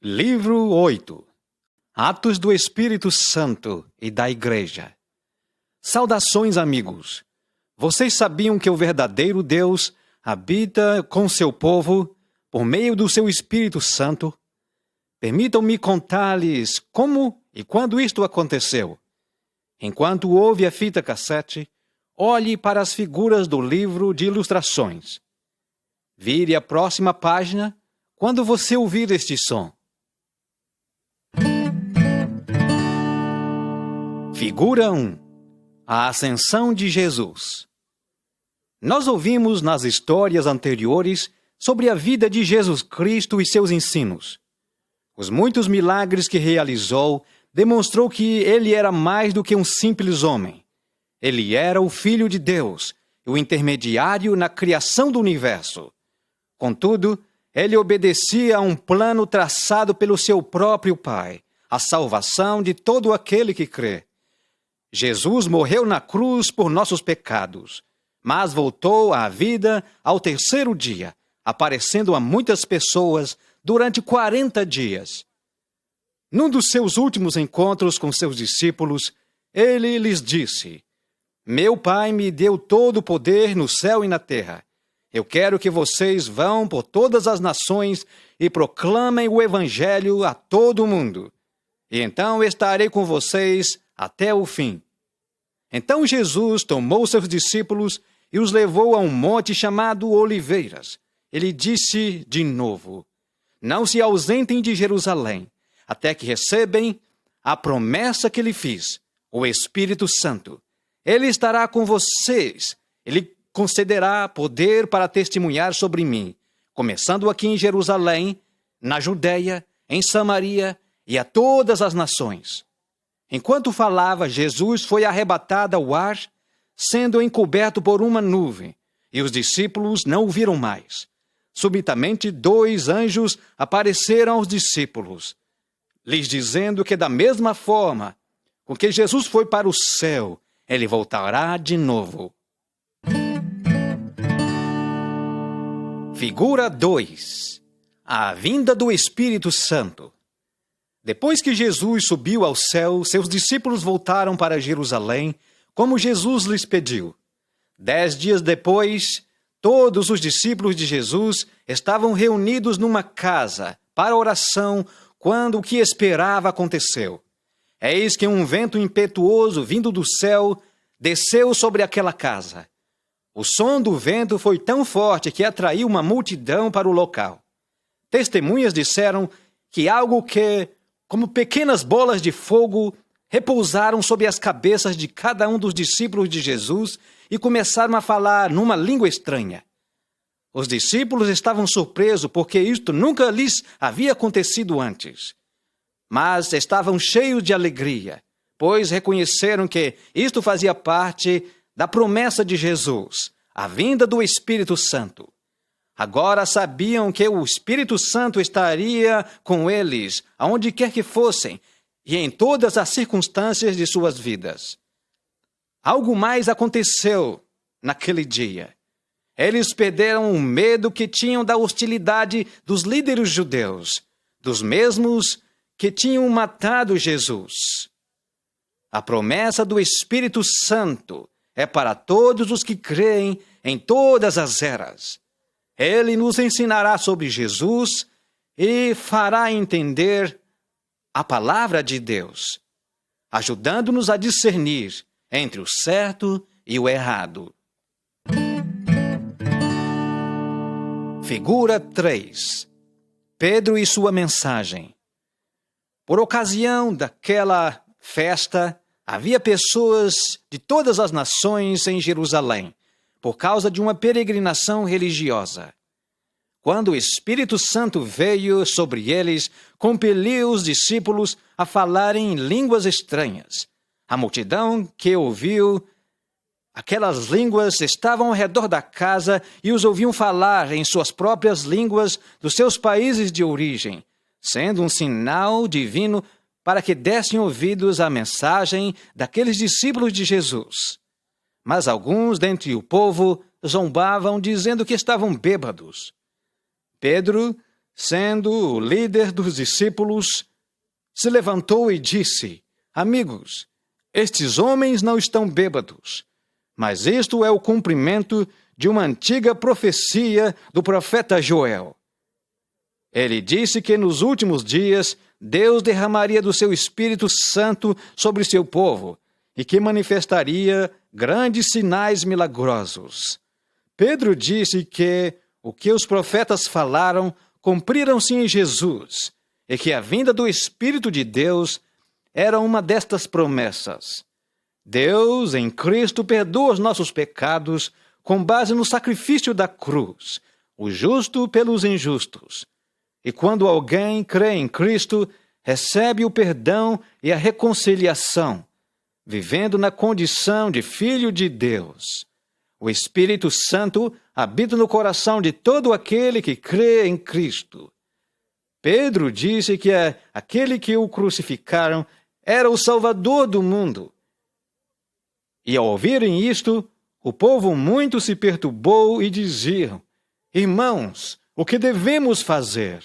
Livro 8. Atos do Espírito Santo e da Igreja. Saudações, amigos! Vocês sabiam que o verdadeiro Deus habita com seu povo por meio do seu Espírito Santo? Permitam-me contar-lhes como e quando isto aconteceu. Enquanto ouve a fita cassete, olhe para as figuras do livro de ilustrações. Vire a próxima página quando você ouvir este som. Figura 1. A Ascensão de Jesus. Nós ouvimos nas histórias anteriores sobre a vida de Jesus Cristo e seus ensinos. Os muitos milagres que realizou demonstrou que ele era mais do que um simples homem. Ele era o Filho de Deus, o intermediário na criação do universo. Contudo, ele obedecia a um plano traçado pelo seu próprio Pai, a salvação de todo aquele que crê. Jesus morreu na cruz por nossos pecados, mas voltou à vida ao terceiro dia, aparecendo a muitas pessoas durante 40 dias. Num dos seus últimos encontros com seus discípulos, ele lhes disse: "Meu Pai me deu todo o poder no céu e na terra. Eu quero que vocês vão por todas as nações e proclamem o Evangelho a todo o mundo. E então estarei com vocês até o fim." Então Jesus tomou seus discípulos e os levou a um monte chamado Oliveiras. Ele disse de novo: "Não se ausentem de Jerusalém, até que recebem a promessa que lhe fiz, o Espírito Santo. Ele estará com vocês. Ele concederá poder para testemunhar sobre mim, começando aqui em Jerusalém, na Judeia, em Samaria e a todas as nações." Enquanto falava, Jesus foi arrebatado ao ar, sendo encoberto por uma nuvem, e os discípulos não o viram mais. Subitamente, 2 anjos apareceram aos discípulos, lhes dizendo que da mesma forma com que Jesus foi para o céu, ele voltará de novo. Figura 2. A vinda do Espírito Santo. Depois que Jesus subiu ao céu, seus discípulos voltaram para Jerusalém, como Jesus lhes pediu. 10 dias depois, todos os discípulos de Jesus estavam reunidos numa casa para oração quando o que esperava aconteceu. Eis que um vento impetuoso vindo do céu desceu sobre aquela casa. O som do vento foi tão forte que atraiu uma multidão para o local. Testemunhas disseram que algo como pequenas bolas de fogo, repousaram sobre as cabeças de cada um dos discípulos de Jesus e começaram a falar numa língua estranha. Os discípulos estavam surpresos porque isto nunca lhes havia acontecido antes. Mas estavam cheios de alegria, pois reconheceram que isto fazia parte da promessa de Jesus, a vinda do Espírito Santo. Agora sabiam que o Espírito Santo estaria com eles, aonde quer que fossem, e em todas as circunstâncias de suas vidas. Algo mais aconteceu naquele dia. Eles perderam o medo que tinham da hostilidade dos líderes judeus, dos mesmos que tinham matado Jesus. A promessa do Espírito Santo é para todos os que creem em todas as eras. Ele nos ensinará sobre Jesus e fará entender a palavra de Deus, ajudando-nos a discernir entre o certo e o errado. Figura 3. Pedro e sua mensagem. Por ocasião daquela festa, havia pessoas de todas as nações em Jerusalém, por causa de uma peregrinação religiosa. Quando o Espírito Santo veio sobre eles, compeliu os discípulos a falarem em línguas estranhas. A multidão que ouviu aquelas línguas estavam ao redor da casa e os ouviam falar em suas próprias línguas dos seus países de origem, sendo um sinal divino para que dessem ouvidos à mensagem daqueles discípulos de Jesus. Mas alguns dentre o povo zombavam, dizendo que estavam bêbados. Pedro sendo o líder dos discípulos, se levantou e disse: Amigos, estes homens não estão bêbados, mas isto é o cumprimento de uma antiga profecia do profeta Joel. Ele disse que nos últimos dias Deus derramaria do seu Espírito Santo sobre seu povo e que manifestaria grandes sinais milagrosos. Pedro disse que o que os profetas falaram cumpriram-se em Jesus e que a vinda do Espírito de Deus era uma destas promessas. Deus, em Cristo, perdoa os nossos pecados com base no sacrifício da cruz, o justo pelos injustos. E quando alguém crê em Cristo, recebe o perdão e a reconciliação, vivendo na condição de filho de Deus. O Espírito Santo habita no coração de todo aquele que crê em Cristo. Pedro disse que aquele que o crucificaram era o Salvador do mundo. E ao ouvirem isto, o povo muito se perturbou e diziam: Irmãos, o que devemos fazer?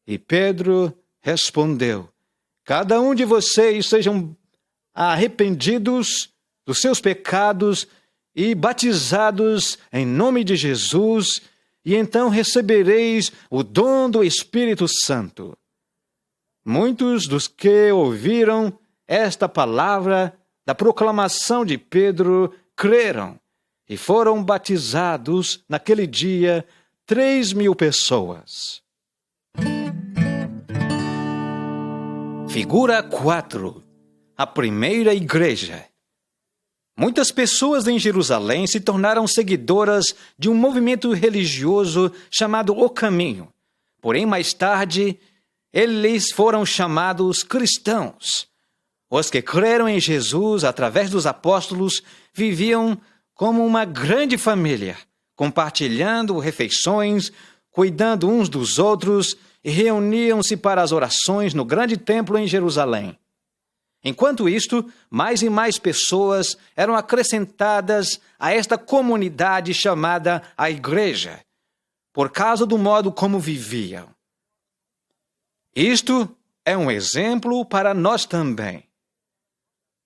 E Pedro respondeu: Cada um de vocês sejam arrependidos dos seus pecados e batizados em nome de Jesus, e então recebereis o dom do Espírito Santo. Muitos dos que ouviram esta palavra da proclamação de Pedro creram e foram batizados naquele dia 3.000 pessoas. Figura 4. A primeira igreja. Muitas pessoas em Jerusalém se tornaram seguidoras de um movimento religioso chamado O Caminho. Porém, mais tarde, eles foram chamados cristãos. Os que creram em Jesus através dos apóstolos viviam como uma grande família, compartilhando refeições, cuidando uns dos outros e reuniam-se para as orações no grande templo em Jerusalém. Enquanto isto, mais e mais pessoas eram acrescentadas a esta comunidade chamada a Igreja, por causa do modo como viviam. Isto é um exemplo para nós também,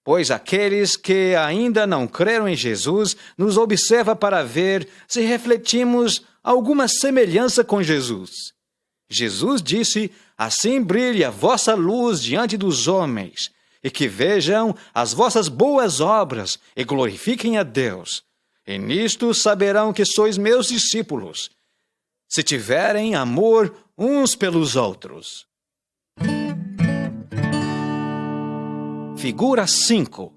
pois aqueles que ainda não creram em Jesus nos observam para ver se refletimos alguma semelhança com Jesus. Jesus disse: Assim brilhe a vossa luz diante dos homens, e que vejam as vossas boas obras e glorifiquem a Deus. E nisto saberão que sois meus discípulos, se tiverem amor uns pelos outros. Figura 5.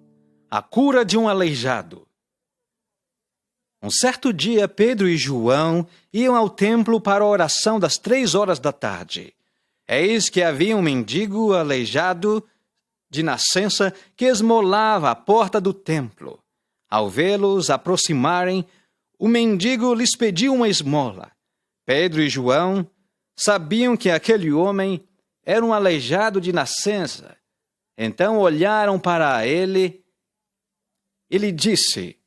A cura de um aleijado. Um certo dia, Pedro e João iam ao templo para a oração das 3 da tarde. Eis que havia um mendigo aleijado de nascença que esmolava à porta do templo. Ao vê-los aproximarem, o mendigo lhes pediu uma esmola. Pedro e João sabiam que aquele homem era um aleijado de nascença. Então olharam para ele e lhe disse: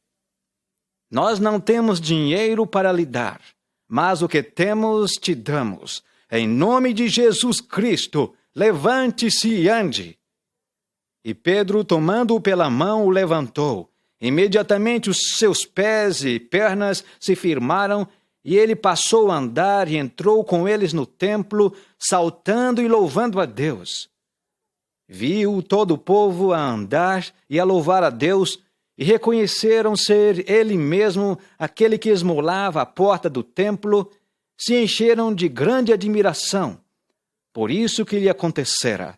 Nós não temos dinheiro para lhe dar, mas o que temos te damos. Em nome de Jesus Cristo, levante-se e ande. E Pedro, tomando-o pela mão, o levantou. Imediatamente os seus pés e pernas se firmaram, e ele passou a andar e entrou com eles no templo, saltando e louvando a Deus. Viu todo o povo a andar e a louvar a Deus, e reconheceram ser ele mesmo aquele que esmolava à porta do templo, se encheram de grande admiração por isso que lhe acontecera.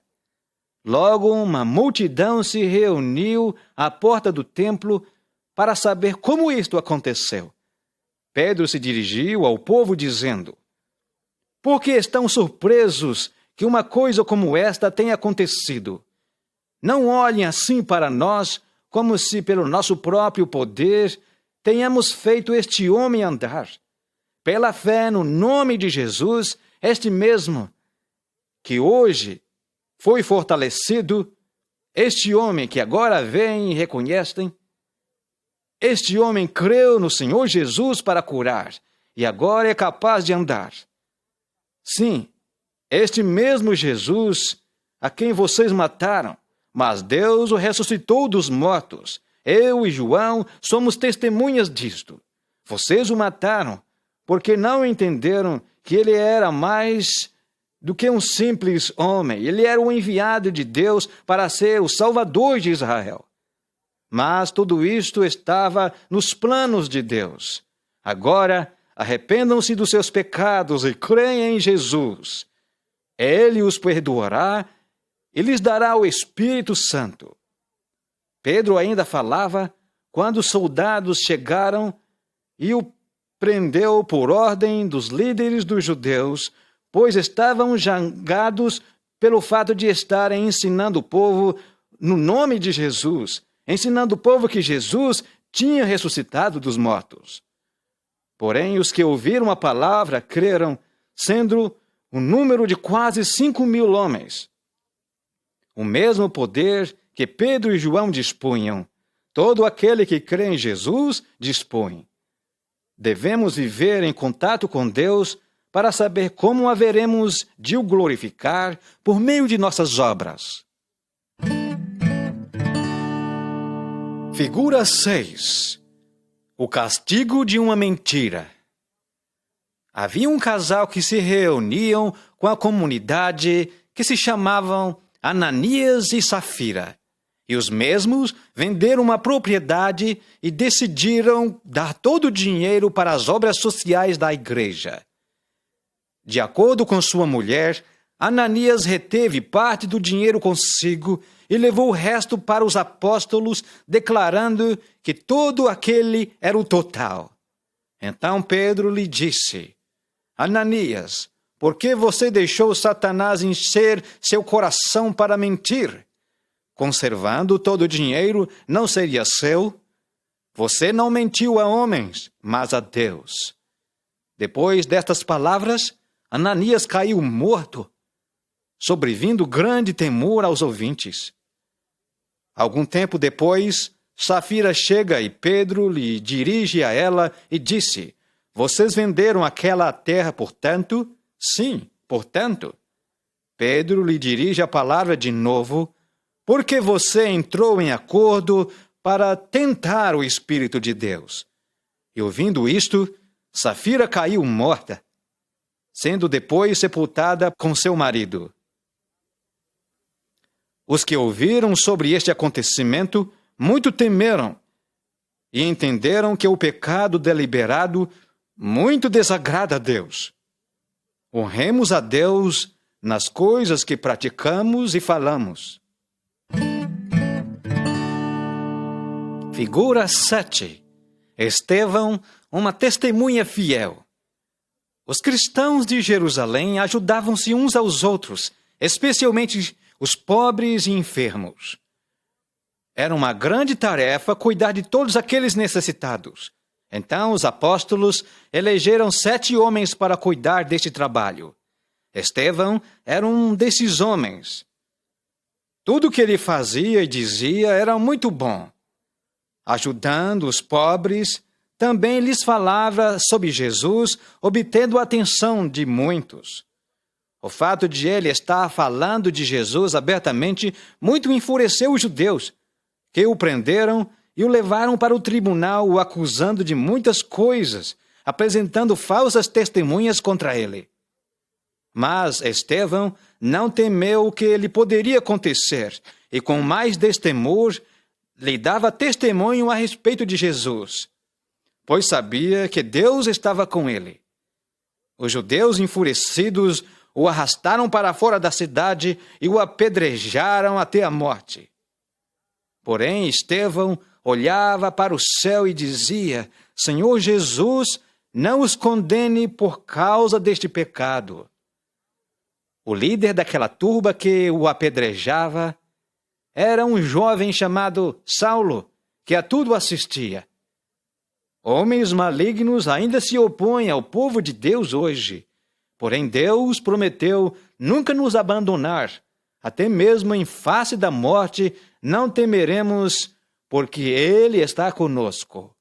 Logo uma multidão se reuniu à porta do templo para saber como isto aconteceu. Pedro se dirigiu ao povo dizendo: Por que estão surpresos que uma coisa como esta tenha acontecido? Não olhem assim para nós, como se pelo nosso próprio poder tenhamos feito este homem andar. Pela fé no nome de Jesus, este mesmo que hoje foi fortalecido, este homem que agora vem e reconhecem, este homem creu no Senhor Jesus para curar, e agora é capaz de andar. Sim, este mesmo Jesus a quem vocês mataram, mas Deus o ressuscitou dos mortos. Eu e João somos testemunhas disto. Vocês o mataram porque não entenderam que ele era mais do que um simples homem. Ele era o enviado de Deus para ser o Salvador de Israel. Mas tudo isto estava nos planos de Deus. Agora, arrependam-se dos seus pecados e creem em Jesus. Ele os perdoará e lhes dará o Espírito Santo. Pedro ainda falava quando os soldados chegaram e o prendeu por ordem dos líderes dos judeus, pois estavam zangados pelo fato de estarem ensinando o povo no nome de Jesus, ensinando o povo que Jesus tinha ressuscitado dos mortos. Porém, os que ouviram a palavra creram, sendo um número de quase 5.000 homens. O mesmo poder que Pedro e João dispunham, todo aquele que crê em Jesus dispõe. Devemos viver em contato com Deus para saber como haveremos de o glorificar por meio de nossas obras. Figura 6. O castigo de uma mentira. Havia um casal que se reuniam com a comunidade que se chamavam Ananias e Safira. E os mesmos venderam uma propriedade e decidiram dar todo o dinheiro para as obras sociais da igreja. De acordo com sua mulher, Ananias reteve parte do dinheiro consigo e levou o resto para os apóstolos, declarando que todo aquele era o total. Então Pedro lhe disse: Ananias, por que você deixou Satanás encher seu coração para mentir? Conservando todo o dinheiro, não seria seu? Você não mentiu a homens, mas a Deus. Depois destas palavras, Ananias caiu morto, sobrevindo grande temor aos ouvintes. Algum tempo depois, Safira chega e Pedro lhe dirige a ela e disse: Vocês venderam aquela terra por tanto? Sim, portanto. Pedro lhe dirige a palavra de novo: Porque você entrou em acordo para tentar o Espírito de Deus. E ouvindo isto, Safira caiu morta, sendo depois sepultada com seu marido. Os que ouviram sobre este acontecimento muito temeram e entenderam que o pecado deliberado muito desagrada a Deus. Honremos a Deus nas coisas que praticamos e falamos. Figura 7. Estevão, uma testemunha fiel. Os cristãos de Jerusalém ajudavam-se uns aos outros, especialmente os pobres e enfermos. Era uma grande tarefa cuidar de todos aqueles necessitados. Então os apóstolos elegeram 7 homens para cuidar deste trabalho. Estevão era um desses homens. Tudo o que ele fazia e dizia era muito bom. Ajudando os pobres, também lhes falava sobre Jesus, obtendo a atenção de muitos. O fato de ele estar falando de Jesus abertamente muito enfureceu os judeus, que o prenderam e o levaram para o tribunal, o acusando de muitas coisas, apresentando falsas testemunhas contra ele. Mas Estevão não temeu o que lhe poderia acontecer e, com mais destemor, lhe dava testemunho a respeito de Jesus, pois sabia que Deus estava com ele. Os judeus enfurecidos o arrastaram para fora da cidade e o apedrejaram até a morte. Porém, Estevão olhava para o céu e dizia: Senhor Jesus, não os condene por causa deste pecado. O líder daquela turba que o apedrejava era um jovem chamado Saulo, que a tudo assistia. Homens malignos ainda se opõem ao povo de Deus hoje. Porém, Deus prometeu nunca nos abandonar. Até mesmo em face da morte, não temeremos, porque Ele está conosco.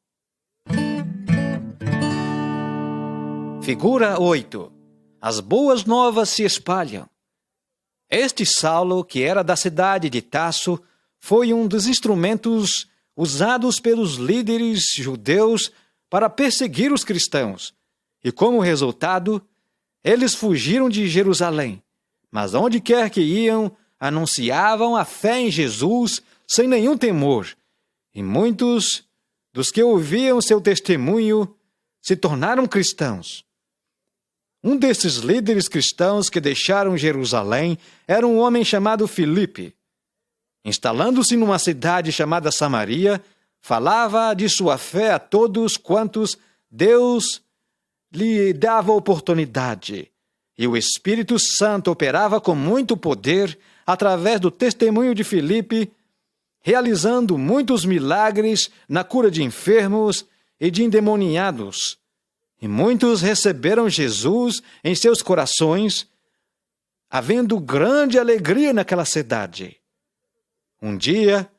Figura 8. as boas novas se espalham. Este Saulo, que era da cidade de Tarso, foi um dos instrumentos usados pelos líderes judeus para perseguir os cristãos, e como resultado, eles fugiram de Jerusalém, mas onde quer que iam, anunciavam a fé em Jesus sem nenhum temor, e muitos dos que ouviam seu testemunho se tornaram cristãos. Um desses líderes cristãos que deixaram Jerusalém era um homem chamado Filipe. Instalando-se numa cidade chamada Samaria, falava de sua fé a todos quantos Deus lhe dava oportunidade, e o Espírito Santo operava com muito poder através do testemunho de Filipe, realizando muitos milagres na cura de enfermos e de endemoniados. E muitos receberam Jesus em seus corações, havendo grande alegria naquela cidade. Um dia,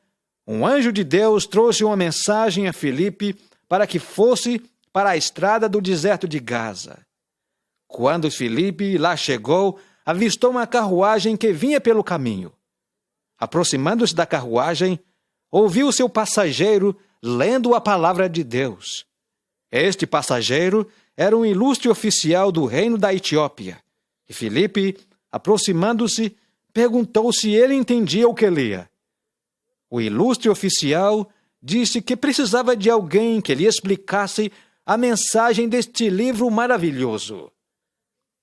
um anjo de Deus trouxe uma mensagem a Filipe para que fosse para a estrada do deserto de Gaza. Quando Filipe lá chegou, avistou uma carruagem que vinha pelo caminho. Aproximando-se da carruagem, ouviu seu passageiro lendo a palavra de Deus. Este passageiro era um ilustre oficial do reino da Etiópia, e Filipe, aproximando-se, perguntou se ele entendia o que lia. O ilustre oficial disse que precisava de alguém que lhe explicasse a mensagem deste livro maravilhoso.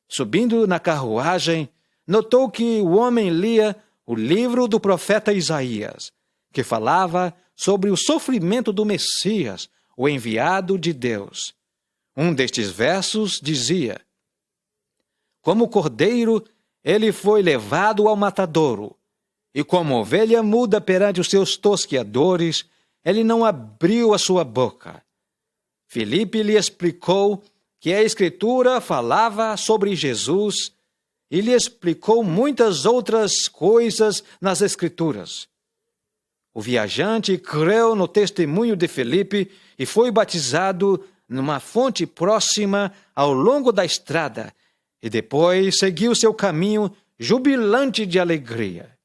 Subindo na carruagem, notou que o homem lia o livro do profeta Isaías, que falava sobre o sofrimento do Messias, o enviado de Deus. Um destes versos dizia: como cordeiro, ele foi levado ao matadouro, e como ovelha muda perante os seus tosqueadores, ele não abriu a sua boca. Filipe lhe explicou que a Escritura falava sobre Jesus e lhe explicou muitas outras coisas nas Escrituras. O viajante creu no testemunho de Filipe e foi batizado numa fonte próxima ao longo da estrada, e depois seguiu seu caminho jubilante de alegria.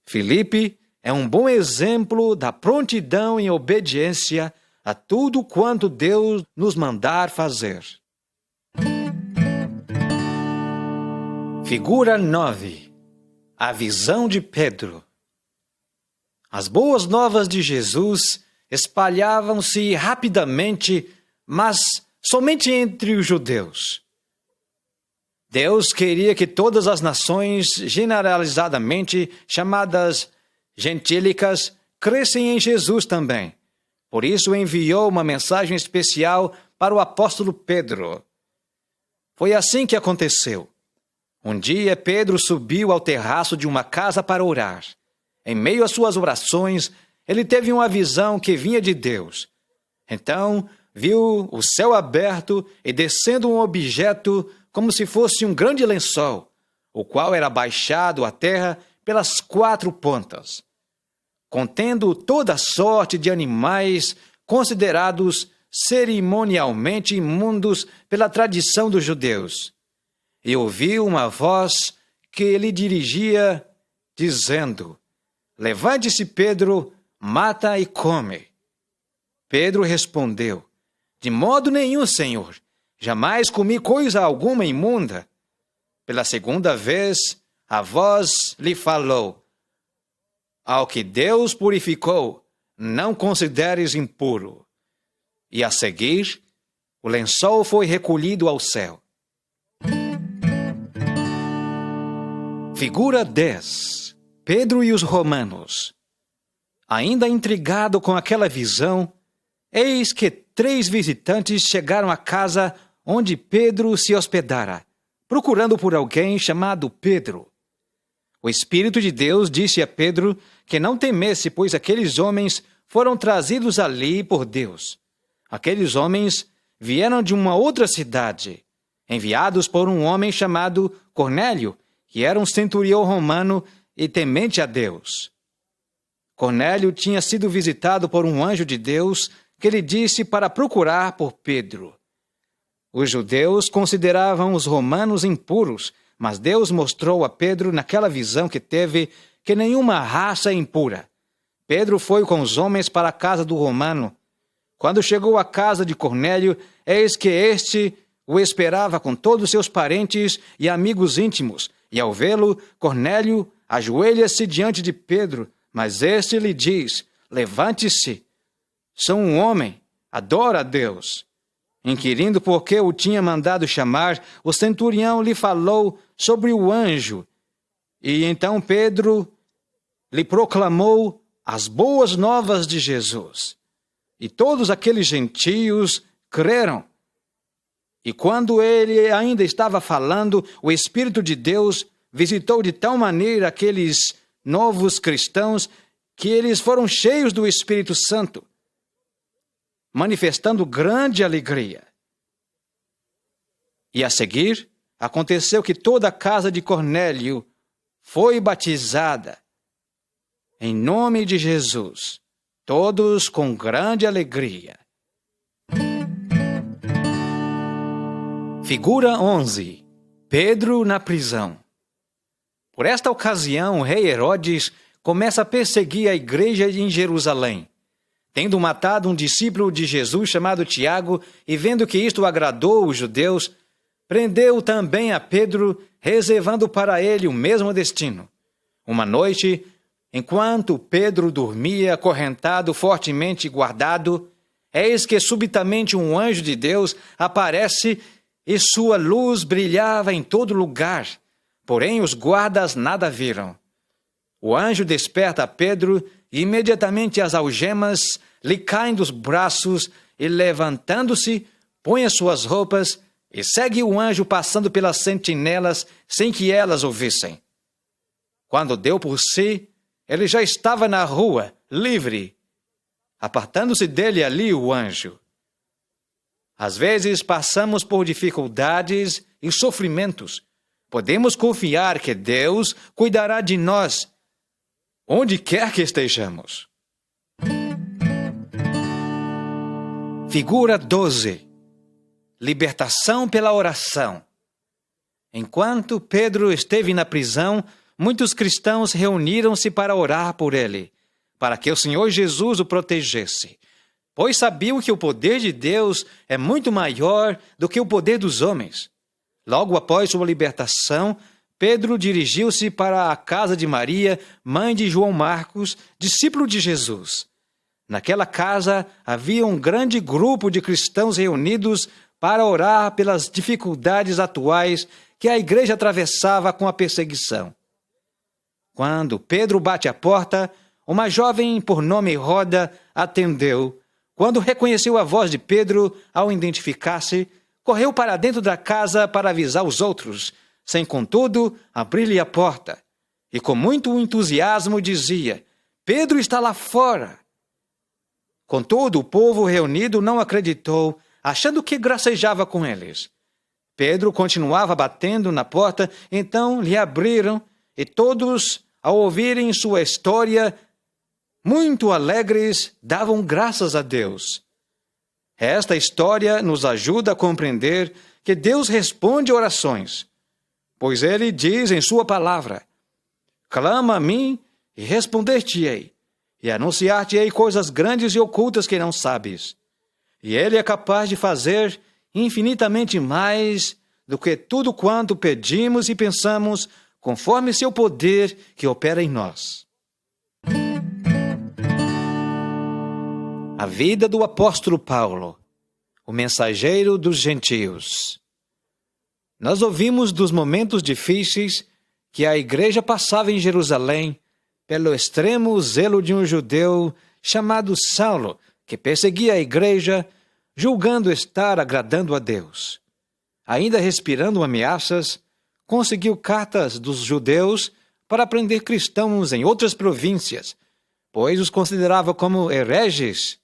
Filipe é um bom exemplo da prontidão em obediência a tudo quanto Deus nos mandar fazer. Figura 9. A visão de Pedro. As boas novas de Jesus espalhavam-se rapidamente, mas somente entre os judeus. Deus queria que todas as nações, generalizadamente chamadas gentílicas, crescem em Jesus também. Por isso enviou uma mensagem especial para o apóstolo Pedro. Foi assim que aconteceu. Um dia Pedro subiu ao terraço de uma casa para orar. Em meio às suas orações, ele teve uma visão que vinha de Deus. Então, viu o céu aberto e descendo um objeto como se fosse um grande lençol, o qual era baixado à terra pelas 4 pontas, contendo toda sorte de animais considerados cerimonialmente imundos pela tradição dos judeus. E ouviu uma voz que lhe dirigia, dizendo: levante-se, Pedro, mata e come. Pedro respondeu: de modo nenhum, Senhor, jamais comi coisa alguma imunda. Pela segunda vez, a voz lhe falou: ao que Deus purificou, não consideres impuro. E a seguir, o lençol foi recolhido ao céu. Figura 10. Pedro e os romanos. Ainda intrigado com aquela visão, eis que 3 visitantes chegaram à casa onde Pedro se hospedara, procurando por alguém chamado Pedro. O Espírito de Deus disse a Pedro que não temesse, pois aqueles homens foram trazidos ali por Deus. Aqueles homens vieram de uma outra cidade, enviados por um homem chamado Cornélio, que era um centurião romano e temente a Deus. Cornélio tinha sido visitado por um anjo de Deus que lhe disse para procurar por Pedro. Os judeus consideravam os romanos impuros, mas Deus mostrou a Pedro naquela visão que teve que nenhuma raça é impura. Pedro foi com os homens para a casa do romano. Quando chegou à casa de Cornélio, eis que este o esperava com todos seus parentes e amigos íntimos. E ao vê-lo, Cornélio ajoelha-se diante de Pedro, mas este lhe diz: levante-se, sou um homem, adora a Deus. Inquirindo por que o tinha mandado chamar, o centurião lhe falou sobre o anjo. E então Pedro lhe proclamou as boas novas de Jesus. E todos aqueles gentios creram. E quando ele ainda estava falando, o Espírito de Deus visitou de tal maneira aqueles novos cristãos que eles foram cheios do Espírito Santo, manifestando grande alegria. E a seguir, aconteceu que toda a casa de Cornélio foi batizada em nome de Jesus, todos com grande alegria. Figura 11. Pedro na prisão. Por esta ocasião, o rei Herodes começa a perseguir a igreja em Jerusalém. Tendo matado um discípulo de Jesus chamado Tiago, e vendo que isto agradou os judeus, prendeu também a Pedro, reservando para ele o mesmo destino. Uma noite, enquanto Pedro dormia, acorrentado, fortemente guardado, eis que subitamente um anjo de Deus aparece e sua luz brilhava em todo lugar. Porém, os guardas nada viram. O anjo desperta Pedro e imediatamente as algemas lhe caem dos braços e, levantando-se, põe as suas roupas e segue o anjo passando pelas sentinelas sem que elas o vissem. Quando deu por si, ele já estava na rua, livre. Apartando-se dele ali o anjo. Às vezes passamos por dificuldades e sofrimentos. Podemos confiar que Deus cuidará de nós, onde quer que estejamos. Figura 12. Libertação pela oração. Enquanto Pedro esteve na prisão, muitos cristãos reuniram-se para orar por ele, para que o Senhor Jesus o protegesse, pois sabiam que o poder de Deus é muito maior do que o poder dos homens. Logo após sua libertação, Pedro dirigiu-se para a casa de Maria, mãe de João Marcos, discípulo de Jesus. Naquela casa havia um grande grupo de cristãos reunidos para orar pelas dificuldades atuais que a igreja atravessava com a perseguição. Quando Pedro bate à porta, uma jovem por nome Roda atendeu. Quando reconheceu a voz de Pedro ao identificar-se, correu para dentro da casa para avisar os outros, sem, contudo, abrir-lhe a porta. E com muito entusiasmo dizia: Pedro está lá fora. Contudo, o povo reunido não acreditou, achando que gracejava com eles. Pedro continuava batendo na porta, então lhe abriram, e todos, ao ouvirem sua história, muito alegres, davam graças a Deus. Esta história nos ajuda a compreender que Deus responde orações, pois Ele diz em sua palavra: clama a mim e responder-te-ei, e anunciar-te-ei coisas grandes e ocultas que não sabes. E Ele é capaz de fazer infinitamente mais do que tudo quanto pedimos e pensamos, conforme seu poder que opera em nós. A vida do apóstolo Paulo, o mensageiro dos gentios. Nós ouvimos dos momentos difíceis que a igreja passava em Jerusalém pelo extremo zelo de um judeu chamado Saulo, que perseguia a igreja, julgando estar agradando a Deus. Ainda respirando ameaças, conseguiu cartas dos judeus para prender cristãos em outras províncias, pois os considerava como hereges.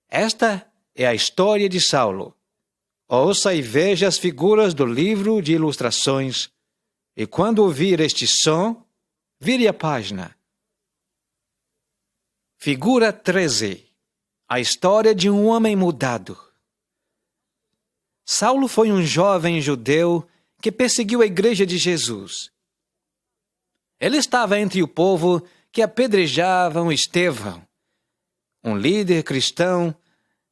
Esta é a história de Saulo. Ouça e veja as figuras do livro de ilustrações, e quando ouvir este som, vire a página. Figura 13. A história de um homem mudado. Saulo foi um jovem judeu que perseguiu a igreja de Jesus. Ele estava entre o povo que apedrejavam Estevão, um líder cristão,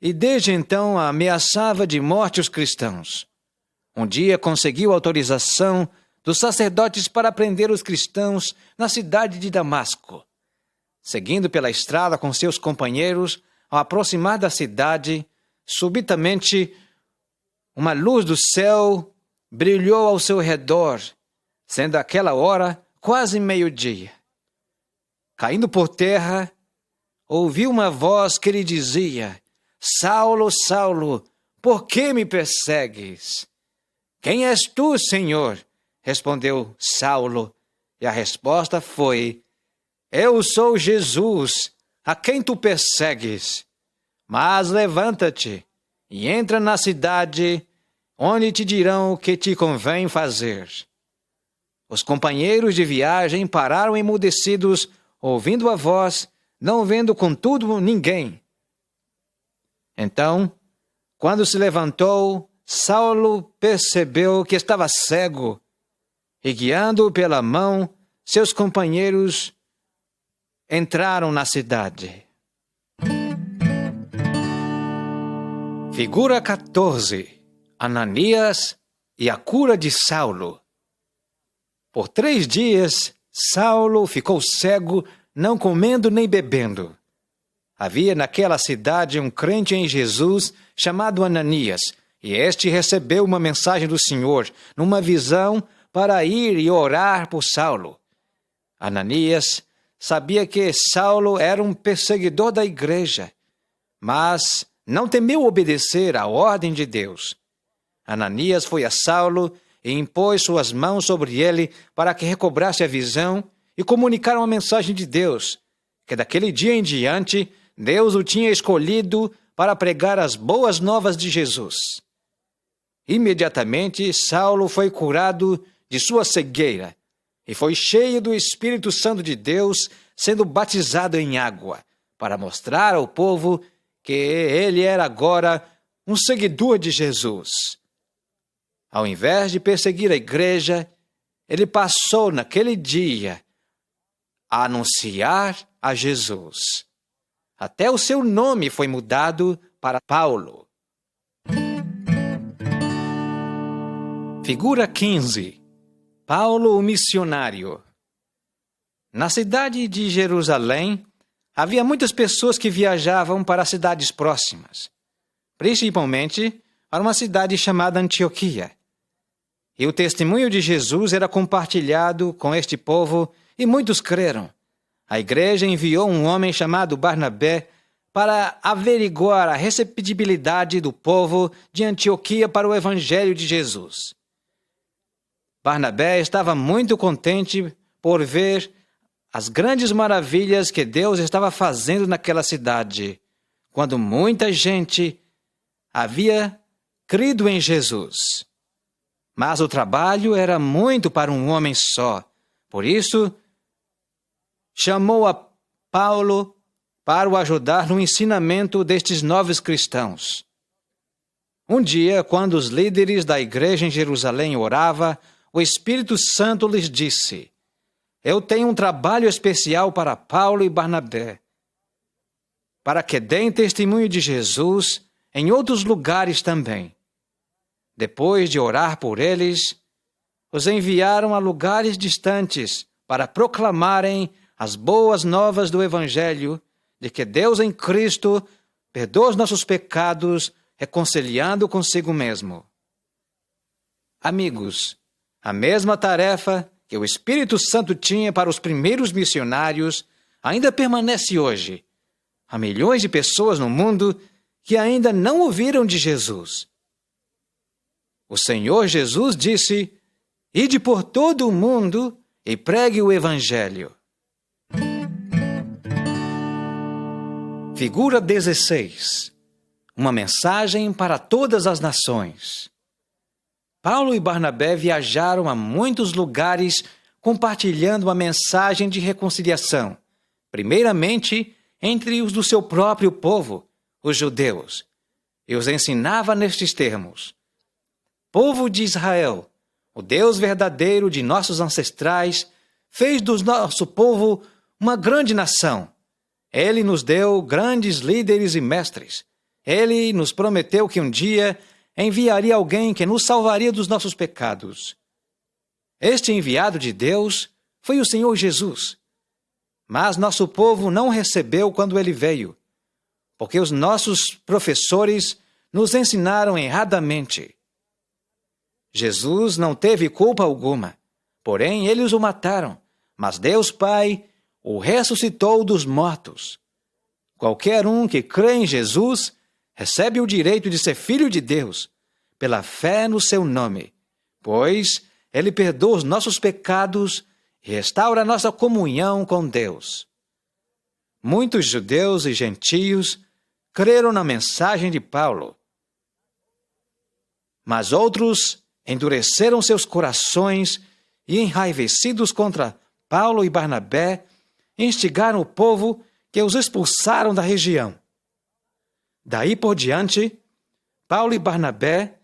e desde então ameaçava de morte os cristãos. Um dia conseguiu autorização dos sacerdotes para prender os cristãos na cidade de Damasco. Seguindo pela estrada com seus companheiros, ao aproximar da cidade, subitamente uma luz do céu brilhou ao seu redor, sendo aquela hora quase meio-dia. Caindo por terra, ouviu uma voz que lhe dizia: Saulo, Saulo, por que me persegues? Quem és tu, Senhor? Respondeu Saulo, e a resposta foi: Eu sou Jesus, a quem tu persegues. Mas levanta-te e entra na cidade, onde te dirão o que te convém fazer. Os companheiros de viagem pararam emudecidos, ouvindo a voz, não vendo contudo ninguém. Então, quando se levantou, Saulo percebeu que estava cego, e guiando-o pela mão, seus companheiros entraram na cidade. Figura 14. Ananias e a cura de Saulo. Por 3 dias, Saulo ficou cego, não comendo nem bebendo. Havia naquela cidade um crente em Jesus chamado Ananias, e este recebeu uma mensagem do Senhor, numa visão, para ir e orar por Saulo. Ananias sabia que Saulo era um perseguidor da igreja, mas não temeu obedecer à ordem de Deus. Ananias foi a Saulo e impôs suas mãos sobre ele para que recobrasse a visão e comunicaram a mensagem de Deus, que daquele dia em diante Deus o tinha escolhido para pregar as boas novas de Jesus. Imediatamente, Saulo foi curado de sua cegueira e foi cheio do Espírito Santo de Deus, sendo batizado em água, para mostrar ao povo que ele era agora um seguidor de Jesus. Ao invés de perseguir a igreja, ele passou naquele dia a anunciar a Jesus. Até o seu nome foi mudado para Paulo. Figura 15. Paulo, o missionário. Na cidade de Jerusalém, havia muitas pessoas que viajavam para cidades próximas, principalmente para uma cidade chamada Antioquia. E o testemunho de Jesus era compartilhado com este povo e muitos creram. A igreja enviou um homem chamado Barnabé para averiguar a receptibilidade do povo de Antioquia para o evangelho de Jesus. Barnabé estava muito contente por ver as grandes maravilhas que Deus estava fazendo naquela cidade, quando muita gente havia crido em Jesus. Mas o trabalho era muito para um homem só. Por isso, chamou a Paulo para o ajudar no ensinamento destes novos cristãos. Um dia, quando os líderes da igreja em Jerusalém oravam, o Espírito Santo lhes disse: Eu tenho um trabalho especial para Paulo e Barnabé, para que deem testemunho de Jesus em outros lugares também. Depois de orar por eles, os enviaram a lugares distantes para proclamarem as boas novas do Evangelho de que Deus em Cristo perdoa os nossos pecados, reconciliando consigo mesmo. Amigos, a mesma tarefa que o Espírito Santo tinha para os primeiros missionários ainda permanece hoje. Há milhões de pessoas no mundo que ainda não ouviram de Jesus. O Senhor Jesus disse: Ide por todo o mundo e pregue o Evangelho. Figura 16. Uma mensagem para todas as nações. Paulo e Barnabé viajaram a muitos lugares compartilhando a mensagem de reconciliação, primeiramente entre os do seu próprio povo, os judeus, e os ensinava nestes termos: povo de Israel, o Deus verdadeiro de nossos ancestrais, fez do nosso povo uma grande nação. Ele nos deu grandes líderes e mestres. Ele nos prometeu que um dia enviaria alguém que nos salvaria dos nossos pecados. Este enviado de Deus foi o Senhor Jesus. Mas nosso povo não recebeu quando ele veio, porque os nossos professores nos ensinaram erradamente. Jesus não teve culpa alguma, porém eles o mataram, mas Deus Pai o ressuscitou dos mortos. Qualquer um que crê em Jesus recebe o direito de ser filho de Deus, pela fé no seu nome, pois ele perdoa os nossos pecados e restaura nossa comunhão com Deus. Muitos judeus e gentios creram na mensagem de Paulo, mas outros endureceram seus corações e, enraivecidos contra Paulo e Barnabé, instigaram o povo que os expulsaram da região. Daí por diante, Paulo e Barnabé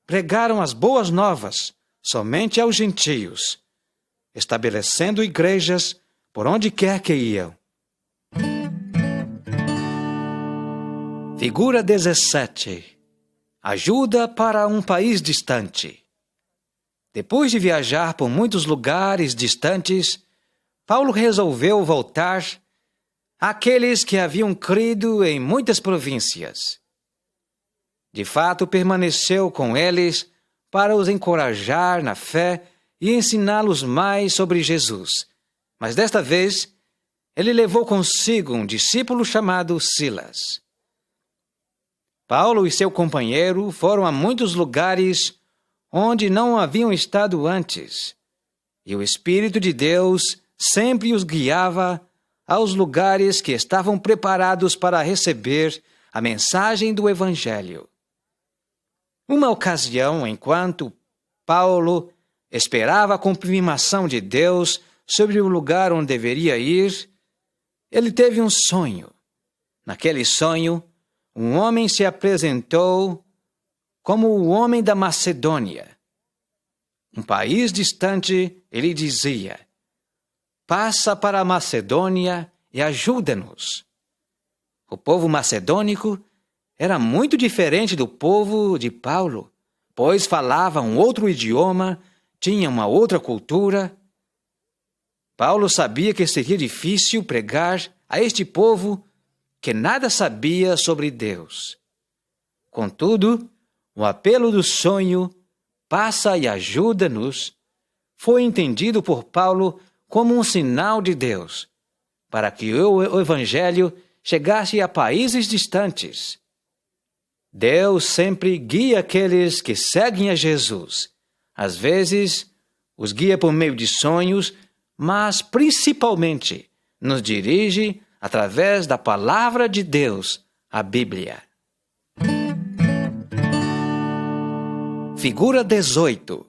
pregaram as boas novas somente aos gentios, estabelecendo igrejas por onde quer que iam. Figura 17. Ajuda para um país distante. Depois de viajar por muitos lugares distantes, Paulo resolveu voltar àqueles que haviam crido em muitas províncias. De fato, permaneceu com eles para os encorajar na fé e ensiná-los mais sobre Jesus. Mas desta vez, ele levou consigo um discípulo chamado Silas. Paulo e seu companheiro foram a muitos lugares onde não haviam estado antes, e o Espírito de Deus sempre os guiava aos lugares que estavam preparados para receber a mensagem do Evangelho. Uma ocasião, enquanto Paulo esperava a confirmação de Deus sobre o lugar onde deveria ir, ele teve um sonho. Naquele sonho, um homem se apresentou como o homem da Macedônia. Um país distante, ele dizia: "Passa para a Macedônia e ajuda-nos." O povo macedônico era muito diferente do povo de Paulo, pois falava um outro idioma, tinha uma outra cultura. Paulo sabia que seria difícil pregar a este povo que nada sabia sobre Deus. Contudo, o apelo do sonho, "Passa e ajuda-nos", foi entendido por Paulo como um sinal de Deus, para que o Evangelho chegasse a países distantes. Deus sempre guia aqueles que seguem a Jesus. Às vezes, os guia por meio de sonhos, mas principalmente nos dirige através da palavra de Deus, a Bíblia. Figura 18.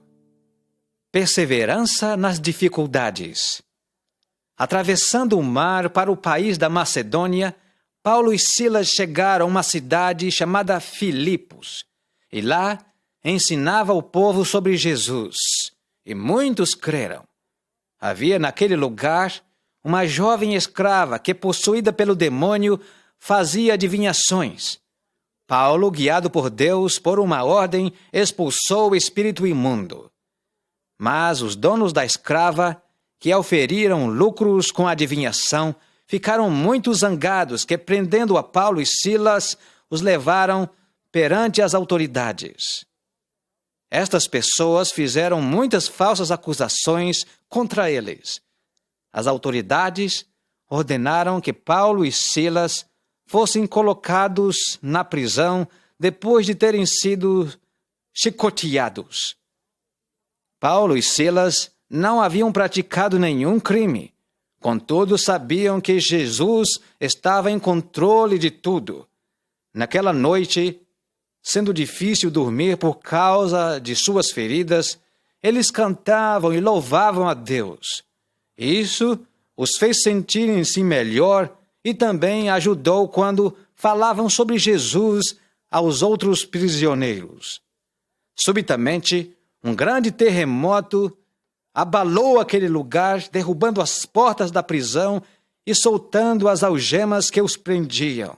Perseverança nas dificuldades. Atravessando o mar para o país da Macedônia, Paulo e Silas chegaram a uma cidade chamada Filipos, e lá ensinava o povo sobre Jesus, e muitos creram. Havia naquele lugar uma jovem escrava que, possuída pelo demônio, fazia adivinhações. Paulo, guiado por Deus por uma ordem, expulsou o espírito imundo. Mas os donos da escrava, que auferiram lucros com a adivinhação, ficaram muito zangados que, prendendo a Paulo e Silas, os levaram perante as autoridades. Estas pessoas fizeram muitas falsas acusações contra eles. As autoridades ordenaram que Paulo e Silas fossem colocados na prisão depois de terem sido chicoteados. Paulo e Silas não haviam praticado nenhum crime. Contudo, sabiam que Jesus estava em controle de tudo. Naquela noite, sendo difícil dormir por causa de suas feridas, eles cantavam e louvavam a Deus. Isso os fez sentirem-se melhor e também ajudou quando falavam sobre Jesus aos outros prisioneiros. Subitamente, um grande terremoto abalou aquele lugar, derrubando as portas da prisão e soltando as algemas que os prendiam.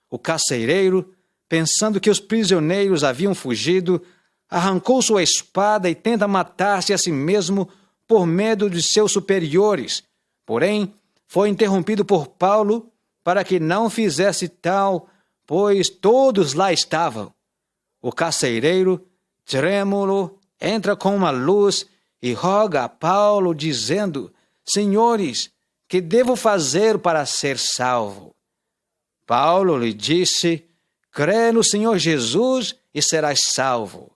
O carcereiro, pensando que os prisioneiros haviam fugido, arrancou sua espada e tenta matar-se a si mesmo por medo de seus superiores. Porém, foi interrompido por Paulo para que não fizesse tal, pois todos lá estavam. O carcereiro, trêmulo, entra com uma luz e roga a Paulo, dizendo: Senhores, que devo fazer para ser salvo? Paulo lhe disse: Crê no Senhor Jesus e serás salvo.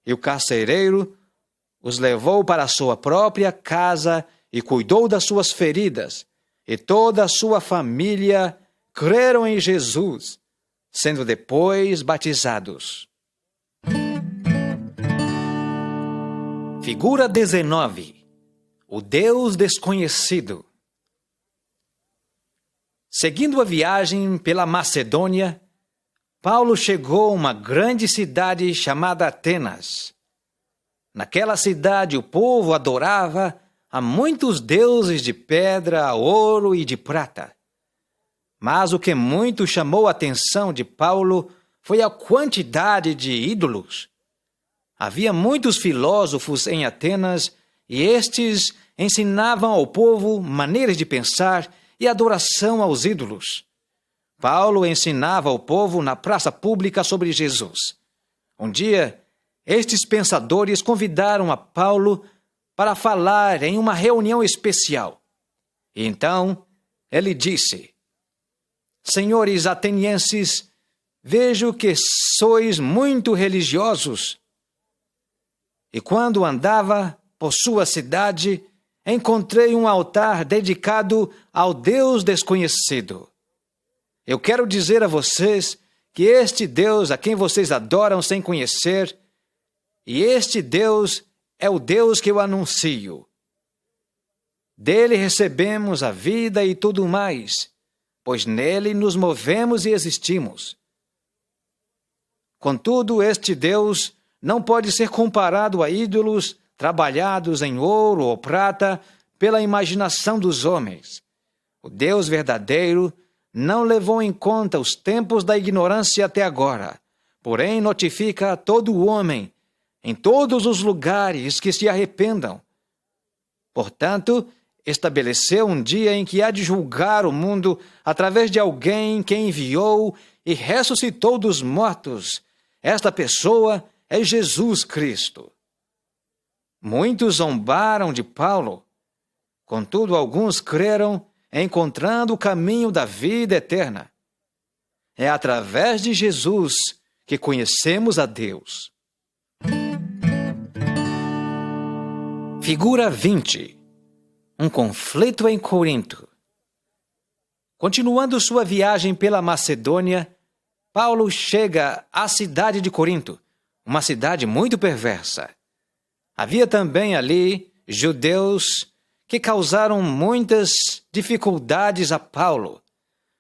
E o carcereiro os levou para a sua própria casa e cuidou das suas feridas, e toda a sua família creram em Jesus, sendo depois batizados. Figura 19. O Deus desconhecido. Seguindo a viagem pela Macedônia, Paulo chegou a uma grande cidade chamada Atenas. Naquela cidade o povo adorava a muitos deuses de pedra, ouro e de prata. Mas o que muito chamou a atenção de Paulo foi a quantidade de ídolos. Havia muitos filósofos em Atenas e estes ensinavam ao povo maneiras de pensar e adoração aos ídolos. Paulo ensinava ao povo na praça pública sobre Jesus. Um dia, estes pensadores convidaram a Paulo para falar em uma reunião especial. E então, ele disse: Senhores atenienses, vejo que sois muito religiosos. E quando andava por sua cidade, encontrei um altar dedicado ao Deus desconhecido. Eu quero dizer a vocês que este Deus a quem vocês adoram sem conhecer, e este Deus é o Deus que eu anuncio. Dele recebemos a vida e tudo mais, pois nele nos movemos e existimos. Contudo, este Deus não pode ser comparado a ídolos trabalhados em ouro ou prata pela imaginação dos homens. O Deus verdadeiro não levou em conta os tempos da ignorância até agora, porém notifica a todo o homem, em todos os lugares, que se arrependam. Portanto, estabeleceu um dia em que há de julgar o mundo através de alguém que enviou e ressuscitou dos mortos. Esta pessoa é Jesus Cristo. Muitos zombaram de Paulo, contudo alguns creram, encontrando o caminho da vida eterna. É através de Jesus que conhecemos a Deus. Figura 20. Um conflito em Corinto. Continuando sua viagem pela Macedônia, Paulo chega à cidade de Corinto, uma cidade muito perversa. Havia também ali judeus que causaram muitas dificuldades a Paulo,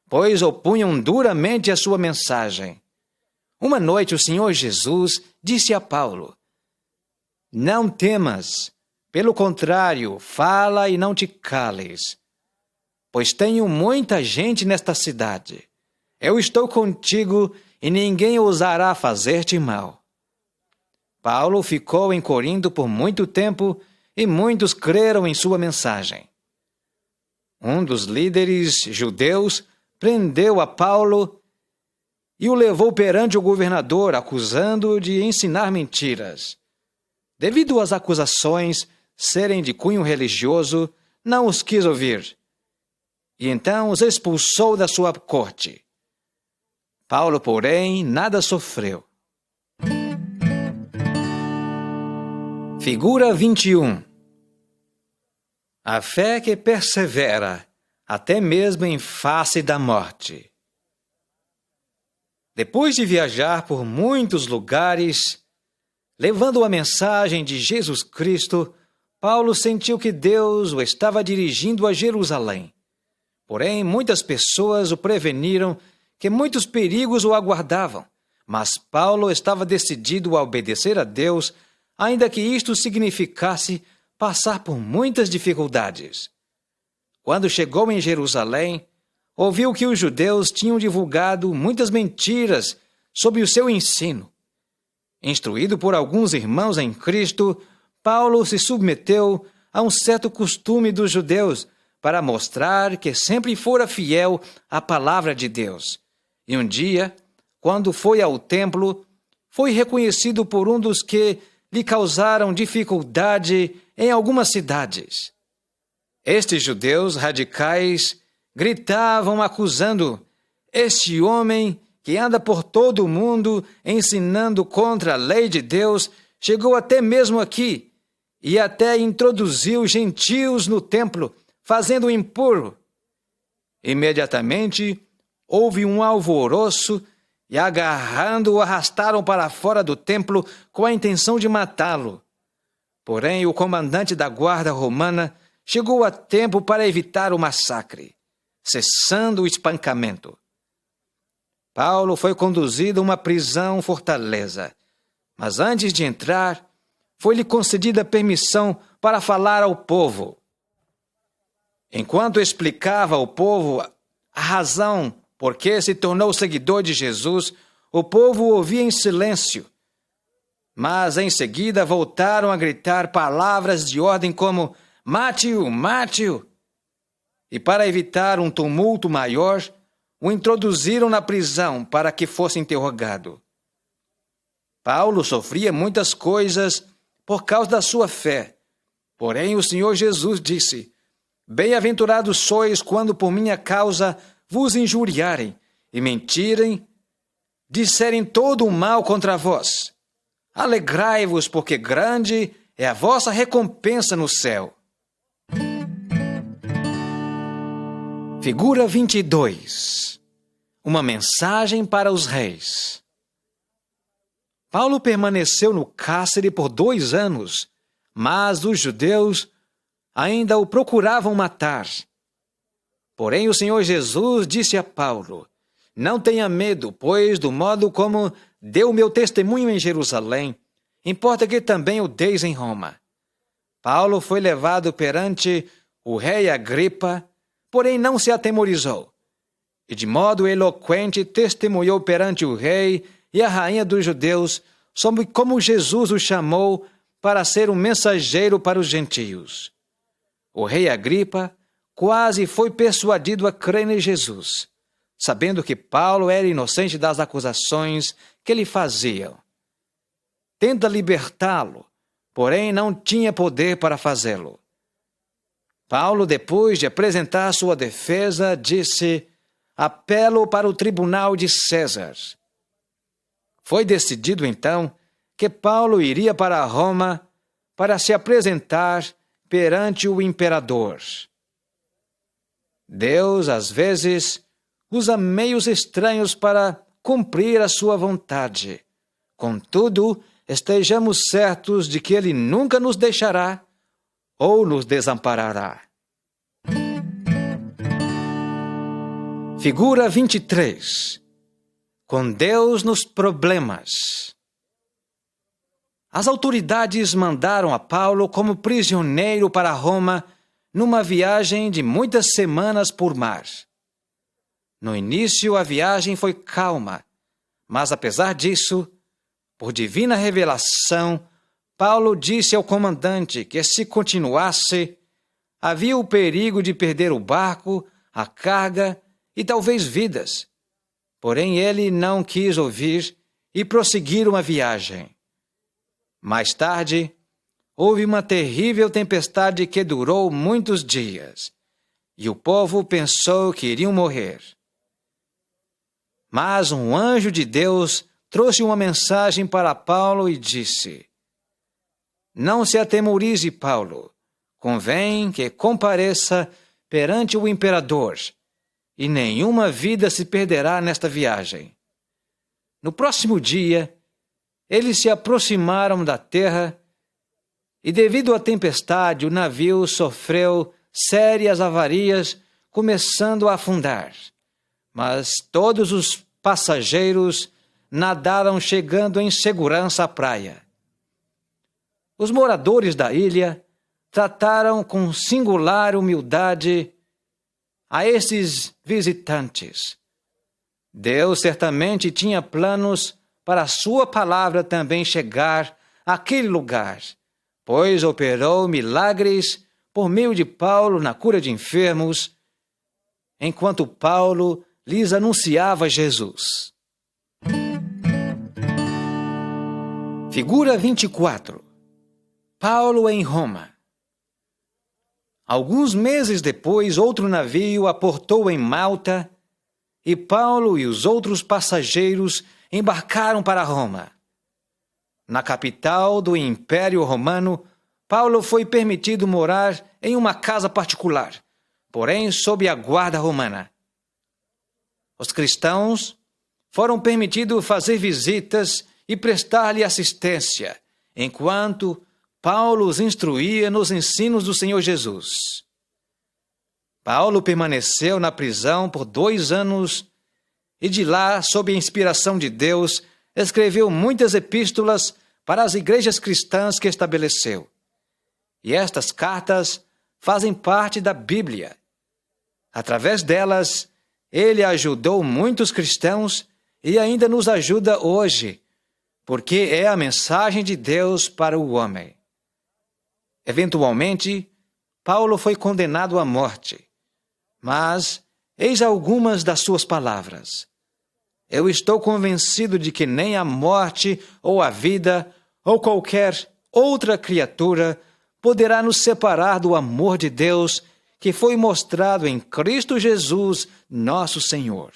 pois opunham duramente a sua mensagem. Uma noite o Senhor Jesus disse a Paulo: Não temas, pelo contrário, fala e não te cales, pois tenho muita gente nesta cidade. Eu estou contigo e ninguém ousará fazer-te mal. Paulo ficou em Corinto por muito tempo e muitos creram em sua mensagem. Um dos líderes judeus prendeu a Paulo e o levou perante o governador, acusando-o de ensinar mentiras. Devido às acusações serem de cunho religioso, não os quis ouvir, e então os expulsou da sua corte. Paulo, porém, nada sofreu. Figura 21. A fé que persevera, até mesmo em face da morte. Depois de viajar por muitos lugares, levando a mensagem de Jesus Cristo, Paulo sentiu que Deus o estava dirigindo a Jerusalém. Porém, muitas pessoas o preveniram que muitos perigos o aguardavam, Mas Paulo estava decidido a obedecer a Deus, ainda que isto significasse passar por muitas dificuldades. Quando chegou em Jerusalém, ouviu que os judeus tinham divulgado muitas mentiras sobre o seu ensino. Instruído por alguns irmãos em Cristo, Paulo se submeteu a um certo costume dos judeus para mostrar que sempre fora fiel à palavra de Deus. E um dia, quando foi ao templo, foi reconhecido por um dos que lhe causaram dificuldade em algumas cidades. Estes judeus radicais gritavam acusando: "Este homem que anda por todo o mundo ensinando contra a lei de Deus, chegou até mesmo aqui e até introduziu gentios no templo, fazendo impuro." Imediatamente houve um alvoroço e, agarrando-o, arrastaram para fora do templo com a intenção de matá-lo. Porém, o comandante da guarda romana chegou a tempo para evitar o massacre, cessando o espancamento. Paulo foi conduzido a uma prisão fortaleza, mas antes de entrar, foi-lhe concedida permissão para falar ao povo. Enquanto explicava ao povo a razão por que se tornou seguidor de Jesus, o povo ouvia em silêncio. Mas em seguida voltaram a gritar palavras de ordem como: "Mate-o, mate-o!" E para evitar um tumulto maior, o introduziram na prisão para que fosse interrogado. Paulo sofria muitas coisas por causa da sua fé. Porém, o Senhor Jesus disse: "Bem-aventurados sois quando por minha causa vos injuriarem e mentirem, disserem todo o mal contra vós. Alegrai-vos, porque grande é a vossa recompensa no céu." Figura 22. Uma mensagem para os reis. Paulo permaneceu no cárcere por 2 anos, mas os judeus ainda o procuravam matar. Porém, o Senhor Jesus disse a Paulo: "Não tenha medo, pois do modo como deu meu testemunho em Jerusalém, importa que também o deis em Roma." Paulo foi levado perante o rei Agripa, porém não se atemorizou, e de modo eloquente testemunhou perante o rei e a rainha dos judeus sobre como Jesus o chamou para ser um mensageiro para os gentios. O rei Agripa quase foi persuadido a crer em Jesus, sabendo que Paulo era inocente das acusações que lhe faziam. Tenta libertá-lo, porém não tinha poder para fazê-lo. Paulo, depois de apresentar sua defesa, disse: "Apelo para o tribunal de César." Foi decidido, então, que Paulo iria para Roma para se apresentar perante o imperador. Deus, às vezes, usa meios estranhos para cumprir a sua vontade. Contudo, estejamos certos de que Ele nunca nos deixará ou nos desamparará. Figura 23. Com Deus nos problemas. As autoridades mandaram a Paulo como prisioneiro para Roma numa viagem de muitas semanas por mar. No início, a viagem foi calma, mas apesar disso, por divina revelação, Paulo disse ao comandante que se continuasse, havia o perigo de perder o barco, a carga e talvez vidas. Porém, ele não quis ouvir e prosseguiram a viagem. Mais tarde, houve uma terrível tempestade que durou muitos dias, e o povo pensou que iriam morrer. Mas um anjo de Deus trouxe uma mensagem para Paulo e disse: "Não se atemorize, Paulo. Convém que compareça perante o imperador, e nenhuma vida se perderá nesta viagem." No próximo dia, eles se aproximaram da terra e, devido à tempestade, o navio sofreu sérias avarias, começando a afundar. Mas todos os passageiros nadaram chegando em segurança à praia. Os moradores da ilha trataram com singular humildade a esses visitantes. Deus certamente tinha planos para a sua palavra também chegar àquele lugar, pois operou milagres por meio de Paulo na cura de enfermos, enquanto Paulo lhes anunciava Jesus. Figura 24. Paulo em Roma. Alguns meses depois, outro navio aportou em Malta e Paulo e os outros passageiros embarcaram para Roma. Na capital do Império Romano, Paulo foi permitido morar em uma casa particular, porém sob a guarda romana. Os cristãos foram permitidos fazer visitas e prestar-lhe assistência, enquanto Paulo os instruía nos ensinos do Senhor Jesus. Paulo permaneceu na prisão por 2 anos e de lá, sob a inspiração de Deus, escreveu muitas epístolas para as igrejas cristãs que estabeleceu. E estas cartas fazem parte da Bíblia. Através delas, ele ajudou muitos cristãos e ainda nos ajuda hoje, porque é a mensagem de Deus para o homem. Eventualmente, Paulo foi condenado à morte, mas eis algumas das suas palavras. Eu estou convencido de que nem a morte ou a vida ou qualquer outra criatura poderá nos separar do amor de Deus que foi mostrado em Cristo Jesus, nosso Senhor.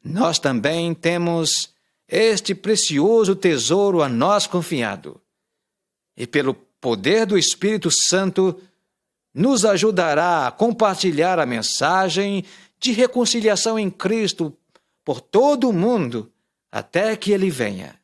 Nós também temos este precioso tesouro a nós confiado, e pelo poder do Espírito Santo nos ajudará a compartilhar a mensagem de reconciliação em Cristo por todo o mundo até que Ele venha.